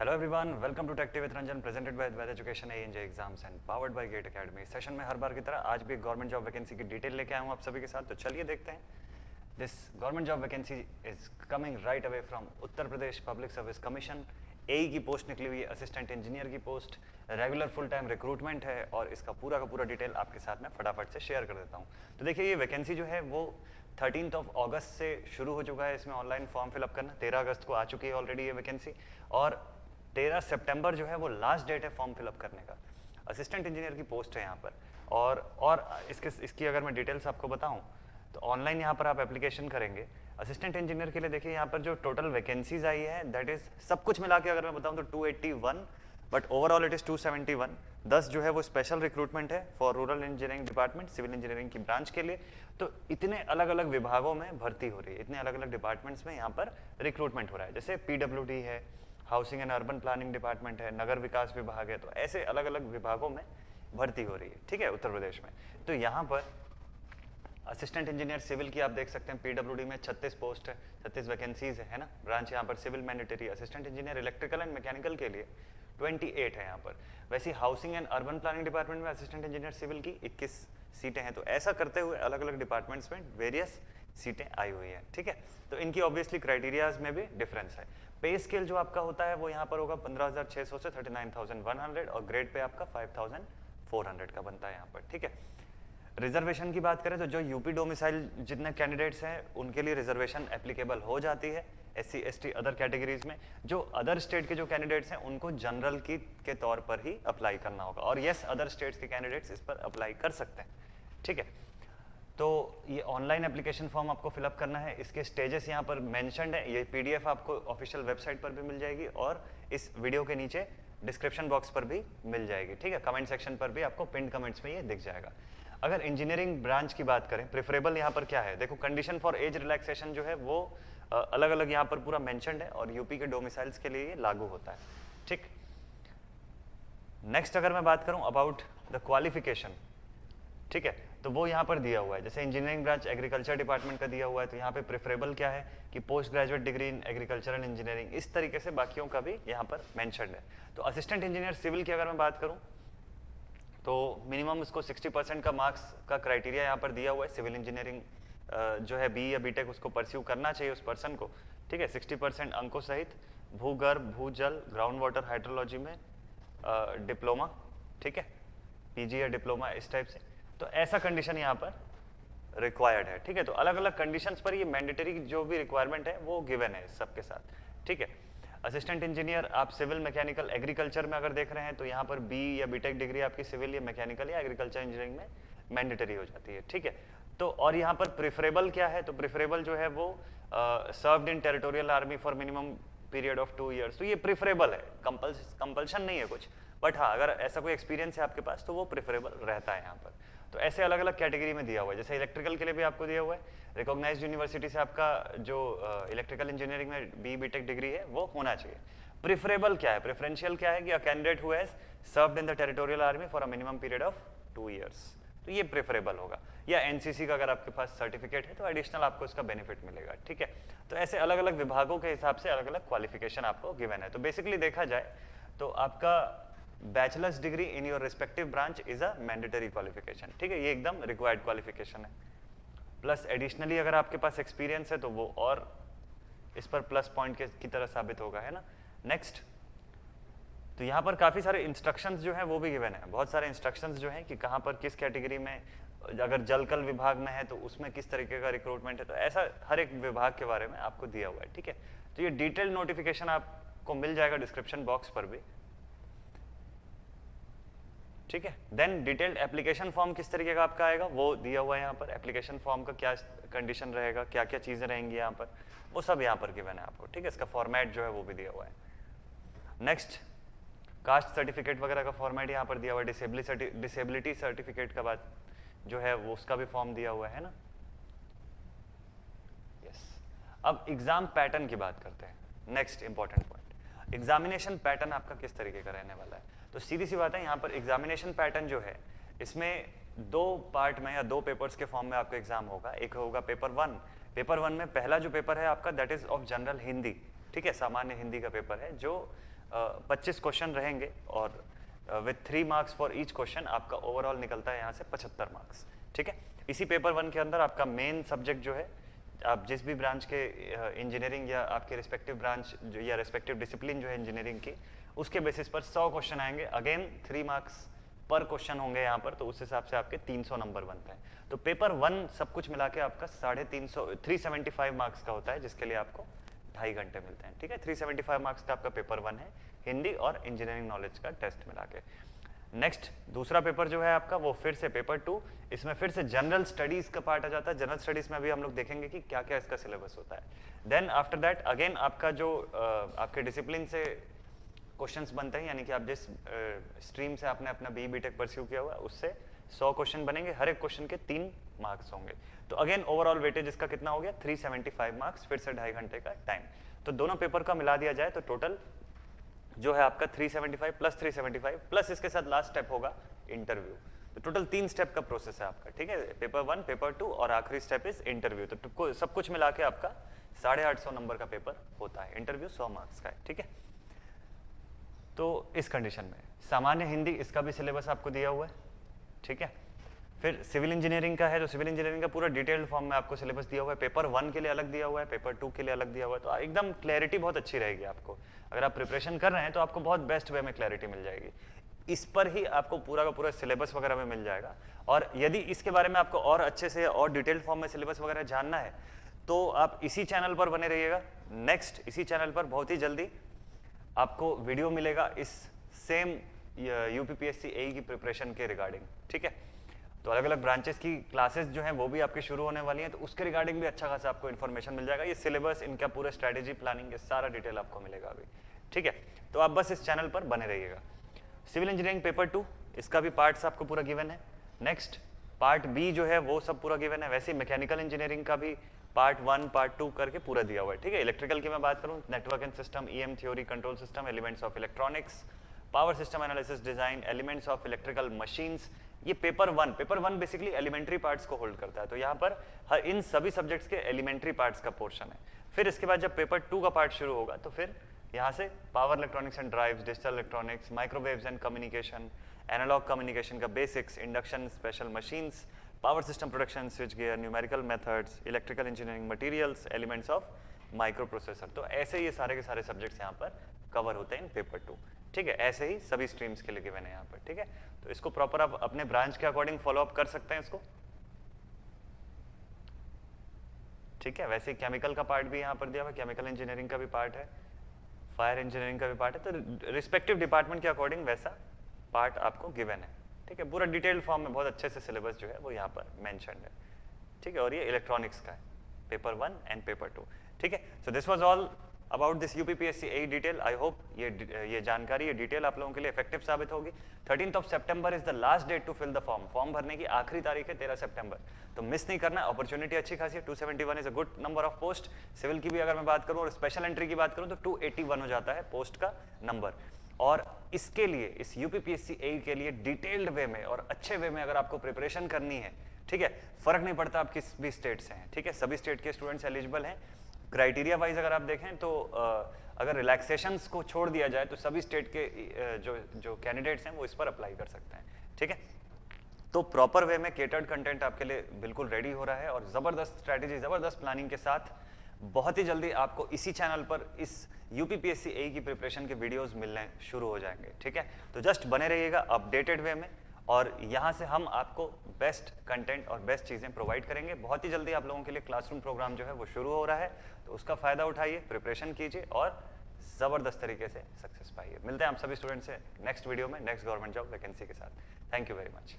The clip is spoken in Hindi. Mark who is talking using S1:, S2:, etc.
S1: Hello everyone, welcome to tech with Ranjan, presented by Ved education ANJ exams and powered by GATE academy. Session में हर बार की तरह आज भी एक गवर्नमेंट जॉब वैकेंसी की डिटेल लेके आया हूँ आप सभी के साथ। तो चलिए देखते हैं। This government job vacancy is coming right away from Uttar Pradesh public service commission. AE की पोस्ट निकली हुई है, असिस्टेंट इंजीनियर की post, regular full time recruitment है और इसका पूरा का पूरा डिटेल आपके साथ में फटाफट से शेयर कर देता हूँ। तो देखिए, ये वैकेंसी जो है वो 13 अगस्त से शुरू हो चुका है। इसमें ऑनलाइन फॉर्म फिलअप करना 13 अगस्त को आ चुकी है ऑलरेडी ये वैकेंसी, और 13 सितंबर जो है वो लास्ट डेट है फॉर्म फिलअप करने का। असिस्टेंट इंजीनियर की पोस्ट है यहाँ पर। और इसकी अगर मैं डिटेल्स आपको बताऊँ तो ऑनलाइन यहाँ पर आप एप्लीकेशन करेंगे असिस्टेंट इंजीनियर के लिए। देखिए यहाँ पर जो टोटल वैकेंसीज आई है दैट इज सब कुछ मिला के अगर मैं बताऊँ तो 281, बट ओवरऑल इट इज 271। 10 जो है वो स्पेशल रिक्रूटमेंट है for rural engineering department, civil engineering की ब्रांच के लिए। तो इतने अलग अलग विभागों में भर्ती हो रही है, इतने अलग अलग डिपार्टमेंट्स में यहाँ पर रिक्रूटमेंट हो रहा है। जैसे PWD है, housing and urban planning department है, नगर विकास विभाग है। तो ऐसे अलग अलग विभागों में भर्ती हो रही है, ठीक है, उत्तर प्रदेश में। तो यहाँ पर असिस्टेंट इंजीनियर सिविल की आप देख सकते हैं PWD में 36 पोस्ट है, 36 वैकेंसीज है ना। ब्रांच यहाँ पर civil mandatory. Assistant engineer electrical and mechanical के लिए 28 है यहाँ पर। वैसे housing and urban planning department में असिस्टेंट इंजीनियर सिविल की 21 सीटें हैं। तो ऐसा करते हुए अलग अलग डिपार्टमेंट्स में वेरियस सीटें आई हुई हैं, ठीक है। तो इनकी ऑब्वियसली क्राइटेरियाज में भी डिफरेंस है। पे स्केल जो आपका होता है वो यहाँ पर होगा 15,600 से 39,100, और ग्रेड पे आपका 5,400 का बनता है यहाँ पर, ठीक है। रिजर्वेशन की बात करें तो जो यूपी डोमिसाइल जितने कैंडिडेट्स हैं उनके लिए रिजर्वेशन एप्लीकेबल हो जाती है। SC ST अदर कैटेगरीज में। जो अदर स्टेट के जो कैंडिडेट्स हैं उनको जनरल की के तौर पर ही अप्लाई करना होगा, और यस अदर स्टेट्स के कैंडिडेट्स इस पर अप्लाई कर सकते हैं, ठीक है। तो ये ऑनलाइन एप्लीकेशन फॉर्म आपको फिलअप करना है। इसके स्टेजेस यहाँ पर मेंशन्ड है। ये PDF आपको ऑफिशियल वेबसाइट पर भी मिल जाएगी और इस वीडियो के नीचे डिस्क्रिप्शन बॉक्स पर भी मिल जाएगी, ठीक है। कमेंट सेक्शन पर भी आपको पिन कमेंट्स में ये दिख जाएगा। अगर इंजीनियरिंग ब्रांच की बात करें, प्रेफरेबल यहाँ पर क्या है, देखो कंडीशन फॉर एज रिलैक्सेशन जो है वो अलग अलग यहाँ पर पूरा मेंशन्ड है, और यूपी के डोमिसाइल्स के लिए ये लागू होता है, ठीक। नेक्स्ट अगर मैं बात करूँ अबाउट द क्वालिफिकेशन, ठीक है, तो वो यहाँ पर दिया हुआ है। जैसे इंजीनियरिंग ब्रांच एग्रीकल्चर डिपार्टमेंट का दिया हुआ है, तो यहाँ पे प्रेफरेबल क्या है कि post graduate degree in agriculture and engineering. इस तरीके से बाकियों का भी यहाँ पर मेंशन्ड है। तो असिस्टेंट इंजीनियर सिविल की अगर मैं बात करूँ तो मिनिमम इसको 60% का मार्क्स का क्राइटेरिया यहाँ पर दिया हुआ है। सिविल इंजीनियरिंग जो है BE या BTech उसको परस्यू करना चाहिए उस पर्सन को, ठीक है। 60% अंकों सहित भूगर्भ, भूजल, ग्राउंड वाटर हाइड्रोलॉजी में डिप्लोमा, ठीक है, PG या डिप्लोमा इस टाइप से। तो ऐसा कंडीशन यहाँ पर रिक्वायर्ड है, ठीक है। तो अलग अलग कंडीशंस पर ये मैंडेटरी जो भी रिक्वायरमेंट है वो गिवन है सबके साथ, ठीक है। असिस्टेंट इंजीनियर आप सिविल, मैकेनिकल, एग्रीकल्चर में अगर देख रहे हैं तो यहाँ पर BE या BTech डिग्री आपकी सिविल या मैकेनिकल या एग्रीकल्चर इंजीनियरिंग में मैंडेटरी हो जाती है, ठीक है। तो और यहाँ पर प्रेफरेबल क्या है, तो प्रेफरेबल जो है वो served in territorial army for minimum period of 2 years. तो ये प्रेफरेबल है, कंपल्शन नहीं है कुछ, बट हाँ अगर ऐसा कोई एक्सपीरियंस है आपके पास तो वो प्रेफरेबल रहता है यहाँ पर। तो ऐसे अलग अलग कैटेगरी में दिया हुआ है। जैसे इलेक्ट्रिकल के लिए भी आपको दिया हुआ है, रिकॉग्नाइज्ड यूनिवर्सिटी से आपका जो इलेक्ट्रिकल इंजीनियरिंग में BE BTech डिग्री है वो होना चाहिए। प्रेफरेबल क्या है, प्रेफरेंशियल क्या है कि a candidate who has served in the territorial army for a minimum period of 2 years. तो ये प्रेफरेबल होगा। या NCC का अगर आपके पास सर्टिफिकेट है तो एडिशनल आपको इसका बेनिफिट मिलेगा, ठीक है। तो ऐसे अलग अलग विभागों के हिसाब से अलग अलग क्वालिफिकेशन आपको गिवन है। तो बेसिकली देखा जाए तो आपका bachelors degree in your respective branch is a mandatory qualification, ठीक है। ये एकदम रिक्वायर्ड क्वालिफिकेशन है। प्लस एडिशनली अगर आपके पास एक्सपीरियंस है तो वो और इस पर प्लस पॉइंट की तरह साबित होगा, है ना। नेक्स्ट, तो यहाँ पर काफ़ी सारे इंस्ट्रक्शंस जो हैं वो भी गिवन है। बहुत सारे इंस्ट्रक्शंस जो हैं कि कहाँ पर किस कैटेगरी में, अगर जलकल विभाग में है तो उसमें किस तरीके का रिक्रूटमेंट है। तो ऐसा हर एक विभाग के बारे में आपको दिया हुआ है, ठीक है। तो ये डिटेल नोटिफिकेशन आपको मिल जाएगा डिस्क्रिप्शन बॉक्स पर भी, ठीक है। देन डिटेल्ड एप्लीकेशन फॉर्म किस तरीके का आपका आएगा वो दिया हुआ है यहाँ पर। एप्लीकेशन फॉर्म का क्या कंडीशन रहेगा, क्या क्या चीज़ें रहेंगी यहाँ पर, वो सब यहाँ पर गिवन है आपको, ठीक है। इसका फॉर्मेट जो है वो भी दिया हुआ है। नेक्स्ट, कास्ट सर्टिफिकेट वगैरह का फॉर्मेट यहाँ पर दिया हुआ है। डिसेबिलिटी सर्टिफिकेट का बात जो है वो उसका भी फॉर्म दिया हुआ है ना। यस। अब एग्जाम पैटर्न की बात करते हैं। Next important point, examination pattern आपका किस तरीके का रहने वाला है। तो सीधी सी बात है, यहाँ पर एग्जामिनेशन पैटर्न जो है इसमें 2 पार्ट में या 2 पेपर्स के फॉर्म में आपका एग्जाम होगा। एक होगा पेपर 1। पेपर 1 में पहला जो पेपर है आपका that is of general Hindi, ठीक है, सामान्य हिंदी का पेपर है जो 25 क्वेश्चन रहेंगे और with 3 marks for each question आपका ओवरऑल निकलता है यहाँ से 75 मार्क्स, ठीक है। इसी पेपर 1 के अंदर आपका मेन सब्जेक्ट जो है, आप जिस भी ब्रांच के इंजीनियरिंग या आपके रिस्पेक्टिव ब्रांच जो या रिस्पेक्टिव डिसिप्लिन जो है इंजीनियरिंग की, उसके बेसिस पर 100 क्वेश्चन आएंगे। अगेन 3 मार्क्स पर क्वेश्चन होंगे यहाँ पर, तो उस हिसाब से आपके 300 नंबर बनते हैं। तो पेपर 1 सब कुछ मिला के आपका 375 मार्क्स का होता है, जिसके लिए आपको 2.5 घंटे मिलते हैं, ठीक है। 375 मार्क्स का आपका पेपर 1 है, हिंदी और इंजीनियरिंग नॉलेज का टेस्ट मिला के। नेक्स्ट दूसरा पेपर जो है आपका, वो फिर से पेपर 2, इसमें फिर से जनरल स्टडीज का पार्ट आ जाता है। जनरल स्टडीज में अभी हम लोग देखेंगे कि क्या क्या इसका सिलेबस होता है। देन आफ्टर दैट अगेन आपका जो आपके डिसिप्लिन से क्वेश्चंस बनते हैं, यानी कि आप जिस स्ट्रीम से आपने अपना BE BTech परस्यू किया हुआ है उससे 100 क्वेश्चन बनेंगे, हर एक क्वेश्चन के 3 मार्क्स होंगे। तो अगेन ओवरऑल वेटेज इसका कितना हो गया, 375 मार्क्स, फिर से 2.5 घंटे का टाइम। तो दोनों पेपर का मिला दिया जाए तो टोटल जो है आपका 375 प्लस 375 प्लस इसके साथ लास्ट स्टेप होगा इंटरव्यू। तो टोटल 3 स्टेप का प्रोसेस है आपका, ठीक है। पेपर 1, पेपर 2 और आखिरी स्टेप इज इंटरव्यू। तो सब कुछ मिला के आपका 850 नंबर का पेपर होता है, इंटरव्यू 100 मार्क्स का है, ठीक है। तो इस कंडीशन में सामान्य हिंदी इसका भी सिलेबस आपको दिया हुआ है, ठीक है। फिर सिविल इंजीनियरिंग का है, तो सिविल इंजीनियरिंग का पूरा डिटेल्ड फॉर्म में आपको सिलेबस दिया हुआ है। पेपर 1 के लिए अलग दिया हुआ है, पेपर 2 के लिए अलग दिया हुआ है। तो एकदम क्लैरिटी बहुत अच्छी रहेगी आपको। अगर आप प्रिपरेशन कर रहे हैं तो आपको बहुत बेस्ट वे में क्लैरिटी मिल जाएगी। इस पर ही आपको पूरा का पूरा सिलेबस वगैरह में मिल जाएगा। और यदि इसके बारे में आपको और अच्छे से और डिटेल्ड फॉर्म में सिलेबस वगैरह जानना है तो आप इसी चैनल पर बने रहिएगा। नेक्स्ट इसी चैनल पर बहुत ही जल्दी आपको वीडियो मिलेगा इस सेम UPPSC AE की प्रिपरेशन के रिगार्डिंग, ठीक है। तो अलग अलग ब्रांचेस की क्लासेस जो हैं वो भी आपकी शुरू होने वाली हैं, तो उसके रिगार्डिंग भी अच्छा खासा आपको इन्फॉर्मेशन मिल जाएगा। ये सिलेबस, इनका पूरा स्ट्रैटेजी प्लानिंग, ये सारा डिटेल आपको मिलेगा अभी, ठीक है। तो आप बस इस चैनल पर बने रहिएगा। सिविल इंजीनियरिंग पेपर 2 इसका भी पार्ट्स आपको पूरा गिवन है। नेक्स्ट पार्ट B जो है वो सब पूरा गिवन है। वैसे मैकेनिकल इंजीनियरिंग का भी पार्ट 1, पार्ट 2 करके पूरा दिया हुआ है, ठीक है। इलेक्ट्रिकल की मैं बात करूँ, network and system, EM theory, control system, elements of electronics, power system analysis design, elements of electrical machines, ये पेपर 1 बेसिकली एलिमेंट्री पार्ट्स को होल्ड करता है। तो यहाँ पर इन सभी सब्जेक्ट्स के एलिमेंट्री पार्ट्स का पोर्शन है। फिर इसके बाद जब पेपर 2 का पार्ट शुरू होगा तो फिर यहाँ से power electronics and drives, digital electronics, microwaves and communication, analog communication का basics, induction, special machines, power system production, switch gear, numerical methods, electrical engineering materials, elements of micro processor. तो ऐसे ये सारे के सारे सब्जेक्ट्स यहाँ पर कवर होते हैं इन पेपर 2, ठीक है। ऐसे ही सभी स्ट्रीम्स के लिए गिवन है यहाँ पर, ठीक है। तो इसको प्रॉपर आप अपने ब्रांच के अकॉर्डिंग फॉलो अप कर सकते हैं इसको, ठीक है। वैसे केमिकल का पार्ट भी यहाँ पर दिया हुआ है, केमिकल इंजीनियरिंग का भी पार्ट है, फायर इंजीनियरिंग का भी पार्ट है। तो रिस्पेक्टिव डिपार्टमेंट के अकॉर्डिंग वैसा पार्ट आपको गिवन है, ठीक है। पूरा डिटेल्ड फॉर्म में बहुत अच्छे से सिलेबस जो है वो यहाँ पर मेंशन्ड है, ठीक है। और ये इलेक्ट्रॉनिक्स का है, पेपर 1 एंड पेपर 2, ठीक है। So this was all about this UPPSC AE detail. I hope ये जानकारी, ये डिटेल आप लोगों के लिए इफेक्टिव साबित होगी। 13 September is the last date to fill the form. Form भरने की आखिरी तारीख है 13 सितंबर, तो मिस नहीं करना। अपॉर्चुनिटी अच्छी खासी है, 271 is a good number of post. Civil की भी अगर मैं बात करूँ और स्पेशल एंट्री की बात करूँ तो 281 हो जाता है पोस्ट का नंबर। और इसके लिए, इस UPPSC AE के लिए डिटेल्ड वे में और अच्छे वे में अगर आपको प्रिपरेशन करनी है, ठीक है, फर्क नहीं पड़ता आप किस भी स्टेट से हैं, ठीक है। सभी स्टेट के स्टूडेंट्स एलिजिबल हैं। क्राइटेरिया वाइज अगर आप देखें तो अगर रिलैक्सेशंस को छोड़ दिया जाए तो सभी स्टेट के जो कैंडिडेट्स हैं वो इस पर अप्लाई कर सकते हैं, ठीक है। तो प्रॉपर वे में केटर्ड कंटेंट आपके लिए बिल्कुल रेडी हो रहा है और ज़बरदस्त स्ट्रैटेजी, ज़बरदस्त प्लानिंग के साथ बहुत ही जल्दी आपको इसी चैनल पर इस UPPSC AE की प्रिपरेशन के वीडियोस मिलने शुरू हो जाएंगे, ठीक है। तो जस्ट बने रहिएगा अपडेटेड वे में और यहाँ से हम आपको बेस्ट कंटेंट और बेस्ट चीज़ें प्रोवाइड करेंगे। बहुत ही जल्दी आप लोगों के लिए क्लासरूम प्रोग्राम जो है वो शुरू हो रहा है, तो उसका फ़ायदा उठाइए, प्रिपरेशन कीजिए और ज़बरदस्त तरीके से सक्सेस पाइए। मिलते हैं आप सभी स्टूडेंट्स से नेक्स्ट वीडियो में, नेक्स्ट गवर्नमेंट जॉब वैकेंसी के साथ। Thank you very much.